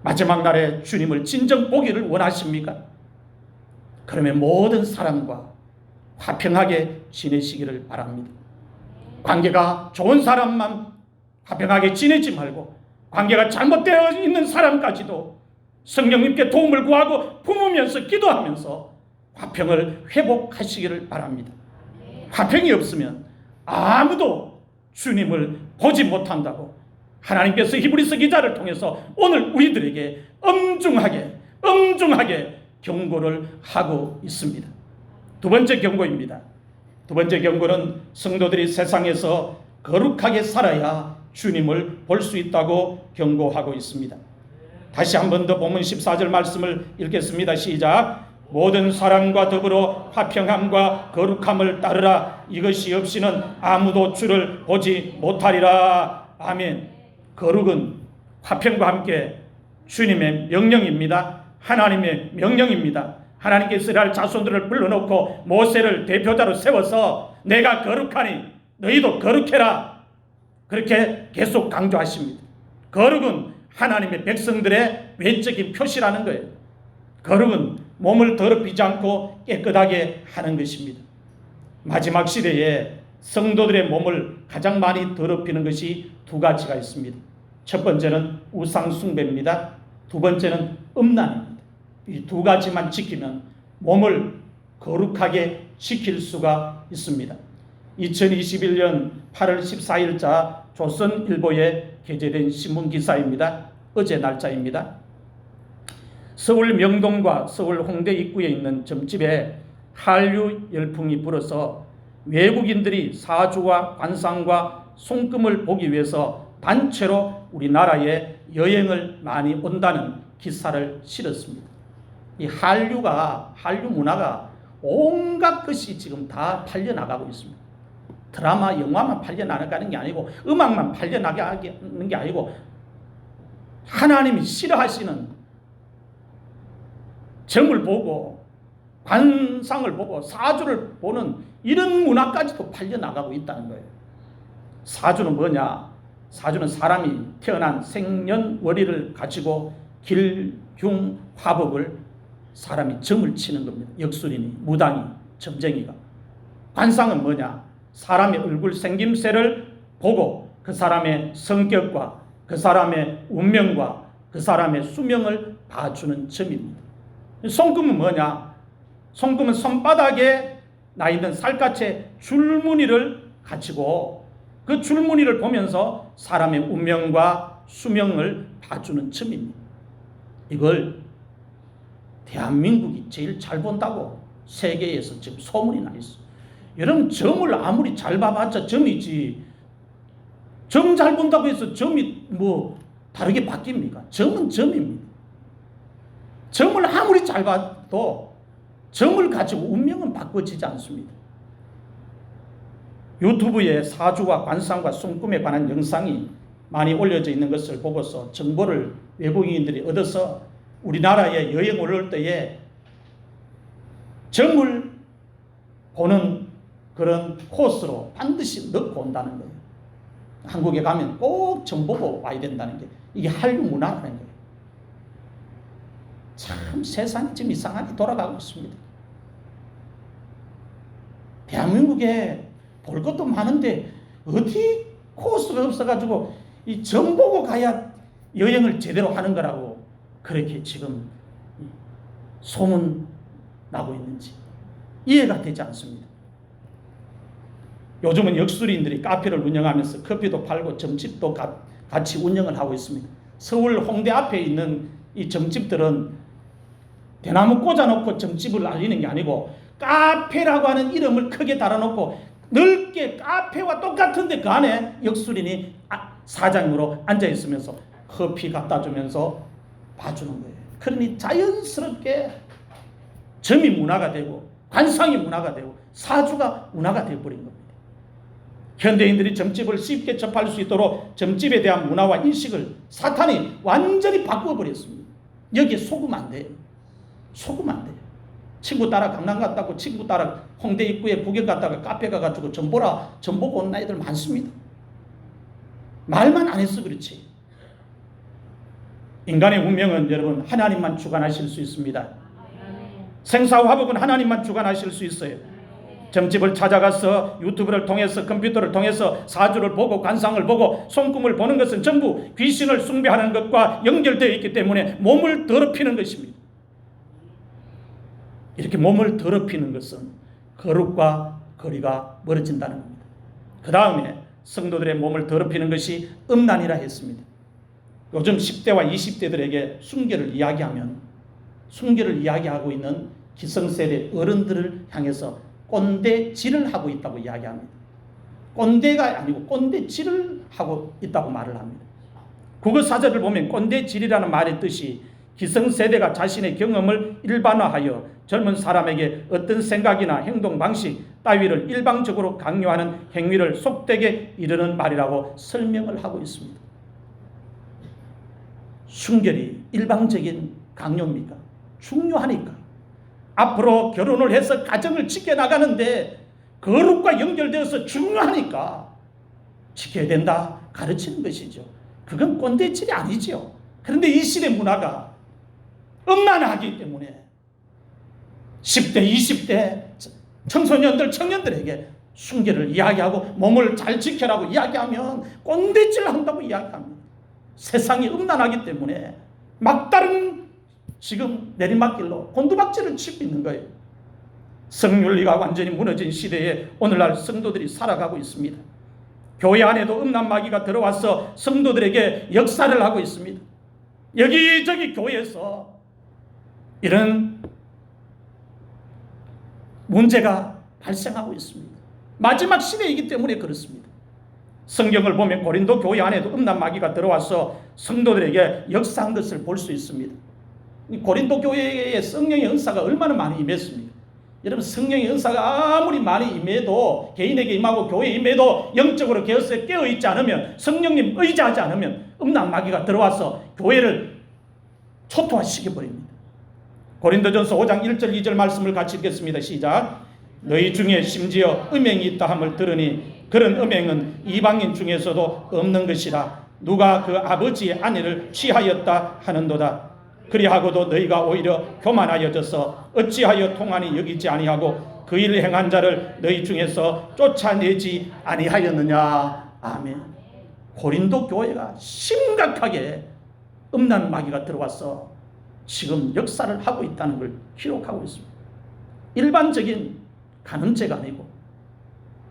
마지막 날에 주님을 진정 보기를 원하십니까? 그러면 모든 사람과 화평하게 지내시기를 바랍니다. 관계가 좋은 사람만 화평하게 지내지 말고 관계가 잘못되어 있는 사람까지도 성령님께 도움을 구하고 품으면서 기도하면서 화평을 회복하시기를 바랍니다. 화평이 없으면 아무도 주님을 보지 못한다고 하나님께서 히브리서 기자를 통해서 오늘 우리들에게 엄중하게 경고를 하고 있습니다. 두 번째 경고입니다. 두 번째 경고는 성도들이 세상에서 거룩하게 살아야 주님을 볼 수 있다고 경고하고 있습니다. 다시 한 번 더 본문 14절 말씀을 읽겠습니다. 시작. 모든 사람과 더불어 화평함과 거룩함을 따르라. 이것이 없이는 아무도 주를 보지 못하리라. 아멘. 거룩은 화평과 함께 주님의 명령입니다. 하나님의 명령입니다. 하나님께서 이스라엘 자손들을 불러놓고 모세를 대표자로 세워서 내가 거룩하니 너희도 거룩해라. 그렇게 계속 강조하십니다. 거룩은 하나님의 백성들의 외적인 표시라는 거예요. 거룩은 몸을 더럽히지 않고 깨끗하게 하는 것입니다. 마지막 시대에 성도들의 몸을 가장 많이 더럽히는 것이 두 가지가 있습니다. 첫 번째는 우상 숭배입니다. 두 번째는 음란입니다. 이 두 가지만 지키면 몸을 거룩하게 지킬 수가 있습니다. 2021년 8월 14일자 조선일보에 게재된 신문기사입니다. 어제 날짜입니다. 서울 명동과 서울 홍대 입구에 있는 점집에 한류 열풍이 불어서 외국인들이 사주와 관상과 손금을 보기 위해서 단체로 우리나라에 여행을 많이 온다는 기사를 실었습니다. 이 한류 문화가 온갖 것이 지금 다 팔려나가고 있습니다. 드라마, 영화만 팔려나가는 게 아니고 음악만 팔려나가는 게 아니고 하나님이 싫어하시는 점을 보고 관상을 보고 사주를 보는 이런 문화까지도 팔려나가고 있다는 거예요. 사주는 뭐냐? 사주는 사람이 태어난 생년월일을 가지고 길흉화법을 사람이 점을 치는 겁니다. 역술이니 무당이 점쟁이가. 관상은 뭐냐? 사람의 얼굴 생김새를 보고 그 사람의 성격과 그 사람의 운명과 그 사람의 수명을 봐주는 점입니다. 손금은 뭐냐? 손금은 손바닥에 나 있는 살갗의 줄무늬를 가지고 그 줄무늬를 보면서 사람의 운명과 수명을 봐주는 점입니다. 이걸 대한민국이 제일 잘 본다고 세계에서 지금 소문이 나 있어. 여러분, 점을 아무리 잘 봐봤자 점이지, 점 잘 본다고 해서 점이 뭐 다르게 바뀝니까? 점은 점입니다. 점을 아무리 잘 봐도 점을 가지고 운명은 바꿔지지 않습니다. 유튜브에 사주와 관상과 손금에 관한 영상이 많이 올려져 있는 것을 보고서 정보를 외국인들이 얻어서 우리나라에 여행을 올 때에 점을 보는 그런 코스로 반드시 넣고 온다는 거예요. 한국에 가면 꼭 점 보고 와야 된다는 게 이게 한류 문화라는 거예요. 참 세상이 지금 이상하게 돌아가고 있습니다. 대한민국에 볼 것도 많은데 어디 코스가 없어가지고 이 점 보고 가야 여행을 제대로 하는 거라고 그렇게 지금 소문나고 있는지 이해가 되지 않습니다. 요즘은 역술인들이 카페를 운영하면서 커피도 팔고 점집도 같이 운영을 하고 있습니다. 서울 홍대 앞에 있는 이 점집들은 대나무 꽂아놓고 점집을 알리는 게 아니고 카페라고 하는 이름을 크게 달아놓고 넓게 카페와 똑같은데 그 안에 역술인이 사장으로 앉아있으면서 커피 갖다 주면서 봐주는 거예요. 그러니 자연스럽게 점이 문화가 되고 관상이 문화가 되고 사주가 문화가 되어버린 겁니다. 현대인들이 점집을 쉽게 접할 수 있도록 점집에 대한 문화와 인식을 사탄이 완전히 바꾸어버렸습니다. 여기에 속으면 안 돼요. 속으면 안 돼요. 친구 따라 강남 갔다고 친구 따라 홍대 입구에 구경 갔다가 카페 가가지고 점 보고 온 아이들 많습니다. 말만 안 했어 그렇지. 인간의 운명은 여러분 하나님만 주관하실 수 있습니다. 생사와 화복은 하나님만 주관하실 수 있어요. 점집을 찾아가서 유튜브를 통해서 컴퓨터를 통해서 사주를 보고 관상을 보고 손금을 보는 것은 전부 귀신을 숭배하는 것과 연결되어 있기 때문에 몸을 더럽히는 것입니다. 이렇게 몸을 더럽히는 것은 거룩과 거리가 멀어진다는 겁니다. 그 다음에 성도들의 몸을 더럽히는 것이 음란이라 했습니다. 요즘 10대와 20대들에게 순결을 이야기하고 있는 기성세대 어른들을 향해서 꼰대질을 하고 있다고 이야기합니다. 꼰대가 아니고 꼰대질을 하고 있다고 말을 합니다. 국어사전을 보면 꼰대질이라는 말의 뜻이 기성세대가 자신의 경험을 일반화하여 젊은 사람에게 어떤 생각이나 행동 방식 따위를 일방적으로 강요하는 행위를 속되게 이르는 말이라고 설명을 하고 있습니다. 순결이 일방적인 강요입니까? 중요하니까. 앞으로 결혼을 해서 가정을 지켜나가는데 거룩과 연결되어서 중요하니까 지켜야 된다 가르치는 것이죠. 그건 꼰대질이 아니죠. 그런데 이 시대 문화가 음란하기 때문에 10대, 20대 청소년들, 청년들에게 순결을 이야기하고 몸을 잘 지켜라고 이야기하면 꼰대질 한다고 이야기합니다. 세상이 음란하기 때문에 막다른 지금 내리막길로 곤두박질을 치고 있는 거예요. 성윤리가 완전히 무너진 시대에 오늘날 성도들이 살아가고 있습니다. 교회 안에도 음란마귀가 들어와서 성도들에게 역사를 하고 있습니다. 여기저기 교회에서 이런 문제가 발생하고 있습니다. 마지막 시대이기 때문에 그렇습니다. 성경을 보면 고린도 교회 안에도 음란마귀가 들어와서 성도들에게 역사한 것을 볼 수 있습니다. 고린도 교회에 성령의 은사가 얼마나 많이 임했습니까? 여러분, 성령의 은사가 아무리 많이 임해도, 개인에게 임하고 교회에 임해도 영적으로 깨어있지 않으면, 성령님 의지하지 않으면 음란마귀가 들어와서 교회를 초토화시켜버립니다. 고린도전서 5장 1절 2절 말씀을 같이 읽겠습니다. 시작. 너희 중에 심지어 음행이 있다 함을 들으니 그런 음행은 이방인 중에서도 없는 것이라. 누가 그 아버지의 아내를 취하였다 하는도다. 그리하고도 너희가 오히려 교만하여져서 어찌하여 통하니 여기지 아니하고 그 일을 행한 자를 너희 중에서 쫓아내지 아니하였느냐. 아멘. 고린도 교회가 심각하게 음란마귀가 들어와서 지금 역사를 하고 있다는 걸 기록하고 있습니다. 일반적인 간음죄가 아니고,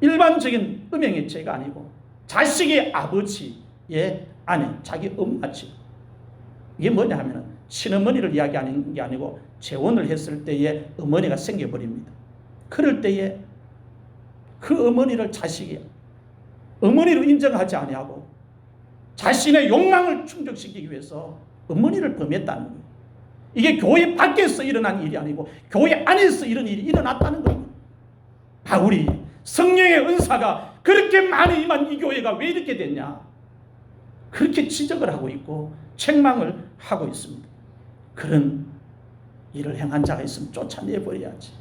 일반적인 음행의 죄가 아니고, 자식의 아버지의 아내, 자기 엄마지. 이게 뭐냐 하면 친어머니를 이야기하는 게 아니고 재혼을 했을 때에 어머니가 생겨버립니다. 그럴 때에 그 어머니를 자식이 어머니로 인정하지 아니하고 자신의 욕망을 충족시키기 위해서 어머니를 범했다는 거예요. 이게 교회 밖에서 일어난 일이 아니고 교회 안에서 이런 일이 일어났다는 겁니다. 바울이 성령의 은사가 그렇게 많이 임한 이 교회가 왜 이렇게 됐냐, 그렇게 지적을 하고 있고 책망을 하고 있습니다. 그런 일을 행한 자가 있으면 쫓아내버려야지.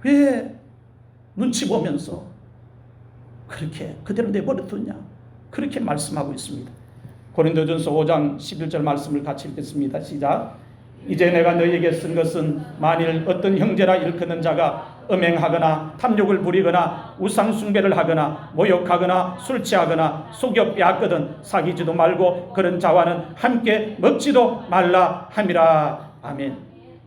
왜 눈치 보면서 그렇게 그대로 내버려두냐, 그렇게 말씀하고 있습니다. 고린도전서 5장 11절 말씀을 같이 읽겠습니다. 시작. 이제 내가 너희에게 쓴 것은 만일 어떤 형제라 일컫는 자가 음행하거나 탐욕을 부리거나 우상숭배를 하거나 모욕하거나 술 취하거나 속여 빼앗거든 사귀지도 말고 그런 자와는 함께 먹지도 말라 함이라. 아멘.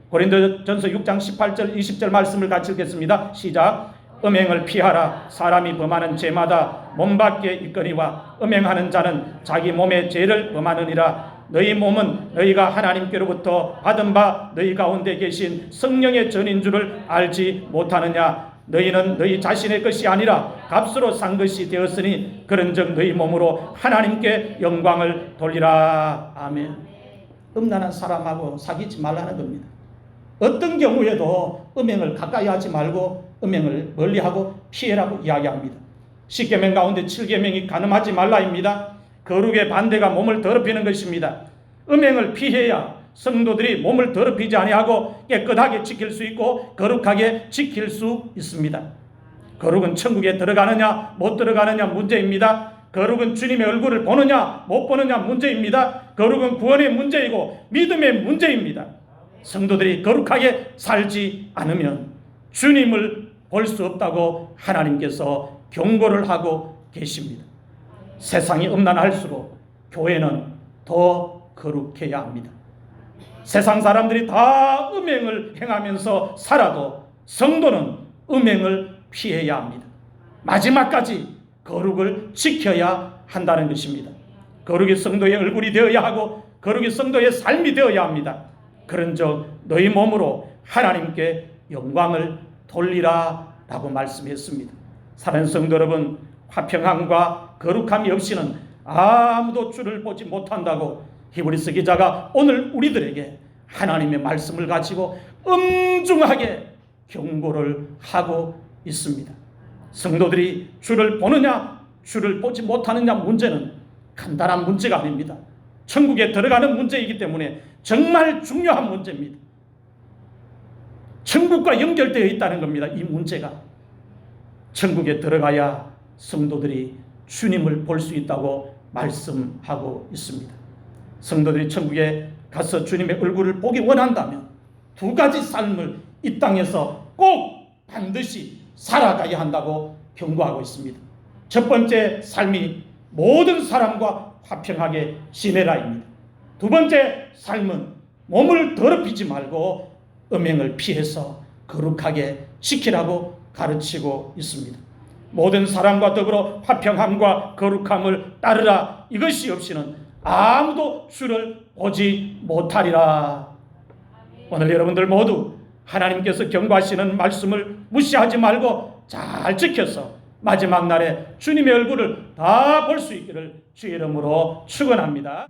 고린도전서 6장 18절 20절 말씀을 같이 읽겠습니다. 시작. 음행을 피하라. 사람이 범하는 죄마다 몸 밖에 있거니와 음행하는 자는 자기 몸의 죄를 범하느니라. 너희 몸은 너희가 하나님께로부터 받은 바 너희 가운데 계신 성령의 전인 줄을 알지 못하느냐. 너희는 너희 자신의 것이 아니라 값으로 산 것이 되었으니 그런즉 너희 몸으로 하나님께 영광을 돌리라. 아멘. 음란한 사람하고 사귀지 말라는 겁니다. 어떤 경우에도 음행을 가까이 하지 말고 음행을 멀리하고 피해라고 이야기합니다. 10계명 가운데 7계명이 간음하지 말라입니다. 거룩의 반대가 몸을 더럽히는 것입니다. 음행을 피해야 성도들이 몸을 더럽히지 아니하고 깨끗하게 지킬 수 있고 거룩하게 지킬 수 있습니다. 거룩은 천국에 들어가느냐 못 들어가느냐 문제입니다. 거룩은 주님의 얼굴을 보느냐 못 보느냐 문제입니다. 거룩은 구원의 문제이고 믿음의 문제입니다. 성도들이 거룩하게 살지 않으면 주님을 볼 수 없다고 하나님께서 경고를 하고 계십니다. 세상이 음란할수록 교회는 더 거룩해야 합니다. 세상 사람들이 다 음행을 행하면서 살아도 성도는 음행을 피해야 합니다. 마지막까지 거룩을 지켜야 한다는 것입니다. 거룩이 성도의 얼굴이 되어야 하고 거룩이 성도의 삶이 되어야 합니다. 그런즉 너희 몸으로 하나님께 영광을 돌리라 라고 말씀했습니다. 사랑하는 성도 여러분, 화평함과 거룩함이 없이는 아무도 주를 보지 못한다고 히브리서 기자가 오늘 우리들에게 하나님의 말씀을 가지고 엄중하게 경고를 하고 있습니다. 성도들이 주를 보느냐 주를 보지 못하느냐 문제는 간단한 문제가 아닙니다. 천국에 들어가는 문제이기 때문에 정말 중요한 문제입니다. 천국과 연결되어 있다는 겁니다. 이 문제가 천국에 들어가야 성도들이 주님을 볼 수 있다고 말씀하고 있습니다. 성도들이 천국에 가서 주님의 얼굴을 보기 원한다면 두 가지 삶을 이 땅에서 꼭 반드시 살아가야 한다고 경고하고 있습니다. 첫 번째 삶이 모든 사람과 화평하게 지내라입니다. 두 번째 삶은 몸을 더럽히지 말고 음행을 피해서 거룩하게 지키라고 가르치고 있습니다. 모든 사람과 더불어 화평함과 거룩함을 따르라. 이것이 없이는 아무도 주를 보지 못하리라. 오늘 여러분들 모두 하나님께서 경고하시는 말씀을 무시하지 말고 잘 지켜서 마지막 날에 주님의 얼굴을 다 볼 수 있기를 주의 이름으로 축원합니다.